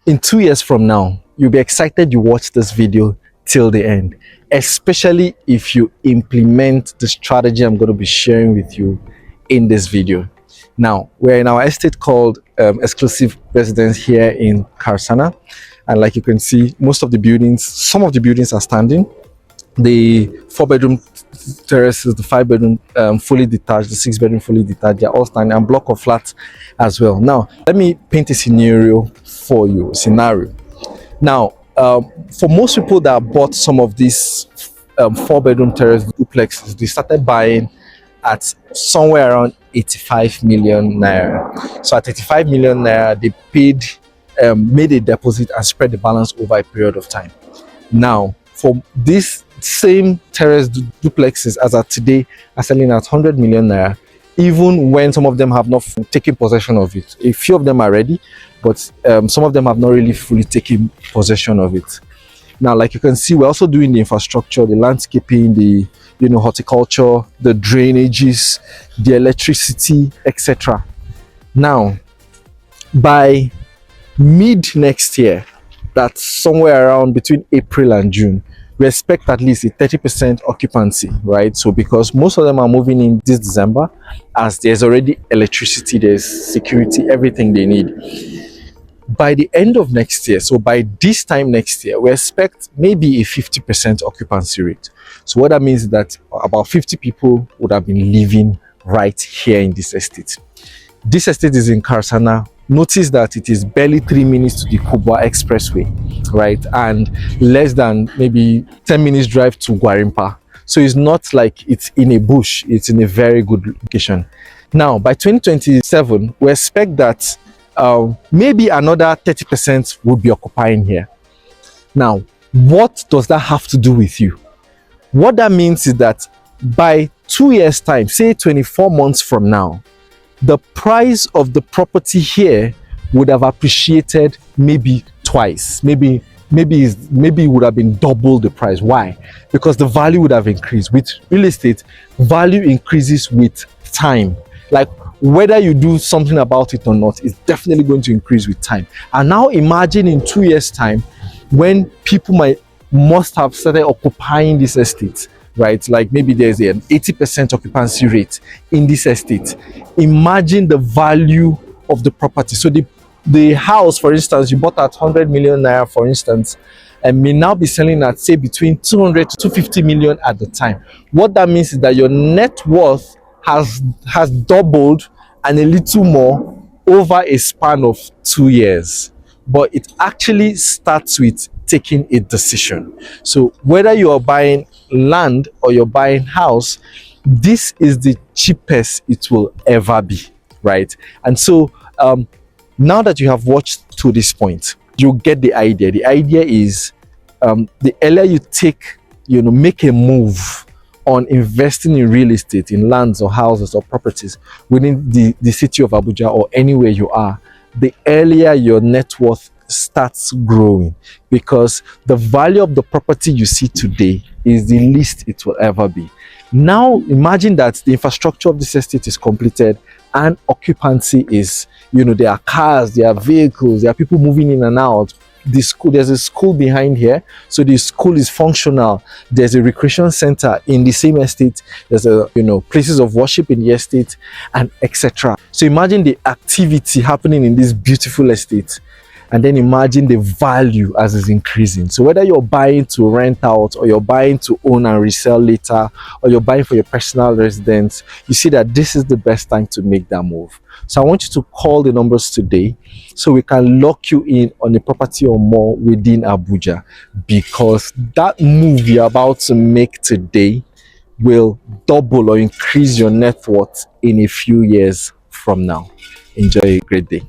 in 2 years from now, you'll be excited you watched this video till the end, especially if you implement the strategy I'm going to be sharing with you in this video. Now, we're in our estate called Exclusive Residence here in Karsana, and like you can see, most of the buildings, some of the buildings are standing. The 4-bedroom terraces, the 5-bedroom fully detached, the 6-bedroom fully detached, they're all standing, and block of flats as well. Now, let me paint a scenario for you. Now, for most people that bought some of these 4-bedroom terrace duplexes, they started buying at somewhere around 85 million naira. So at 85 million naira, they made a deposit and spread the balance over a period of time. Now, for this same terrace duplexes as at today are selling at 100 million naira, even when some of them have not taken possession of it. A few of them are ready, but some of them have not really fully taken possession of it. Now, like you can see, we're also doing the infrastructure, the landscaping, the horticulture, the drainages, the electricity, etc. Now, by mid next year, that's somewhere around between April and June, we expect at least a 30% occupancy, right? So because most of them are moving in this December, as there's already electricity, there's security, everything they need. By the end of next year, so by this time next year, we expect maybe a 50% occupancy rate. So what that means is that about 50 people would have been living right here in this estate. This estate is in Karsana. Notice that it is barely 3 minutes to the Kubwa Expressway, right? And less than maybe 10 minutes drive to Gwarinpa. So it's not like it's in a bush, it's in a very good location. Now, by 2027, we expect that maybe another 30% will be occupying here. Now, what does that have to do with you? What that means is that by 2 years' time, say 24 months from now, the price of the property here would have appreciated maybe twice, maybe it would have been double the price. Why? Because the value would have increased. With real estate, value increases with time. Like whether you do something about it or not, it's definitely going to increase with time. And now imagine in 2 years' time, when people must have started occupying this estate, right? Like maybe there's an 80% occupancy rate in this estate. Imagine the value of the property. So the house, for instance, you bought at 100 million naira, for instance, and may now be selling at say between 200 to 250 million at the time. What that means is that your net worth has doubled and a little more over a span of 2 years. But it actually starts with taking a decision. So whether you are buying land or you're buying house, this is the cheapest it will ever be, right? And so now that you have watched to this point, you get the idea. The idea is the earlier you make a move on investing in real estate, in lands or houses or properties within the city of Abuja or anywhere you are, the earlier your net worth starts growing, because the value of the property you see today is the least it will ever be. Now imagine that the infrastructure of this estate is completed and occupancy is, there are cars, there are vehicles, there are people moving in and out. There's a school behind here, so the school is functional. There's a recreation center in the same estate. There's places of worship in the estate, and etc. So imagine the activity happening in this beautiful estate, and then imagine the value as it's increasing. So whether you're buying to rent out, or you're buying to own and resell later, or you're buying for your personal residence, you see that this is the best time to make that move. So I want you to call the numbers today so we can lock you in on a property or more within Abuja, because that move you're about to make today will double or increase your net worth in a few years from now. Enjoy a great day.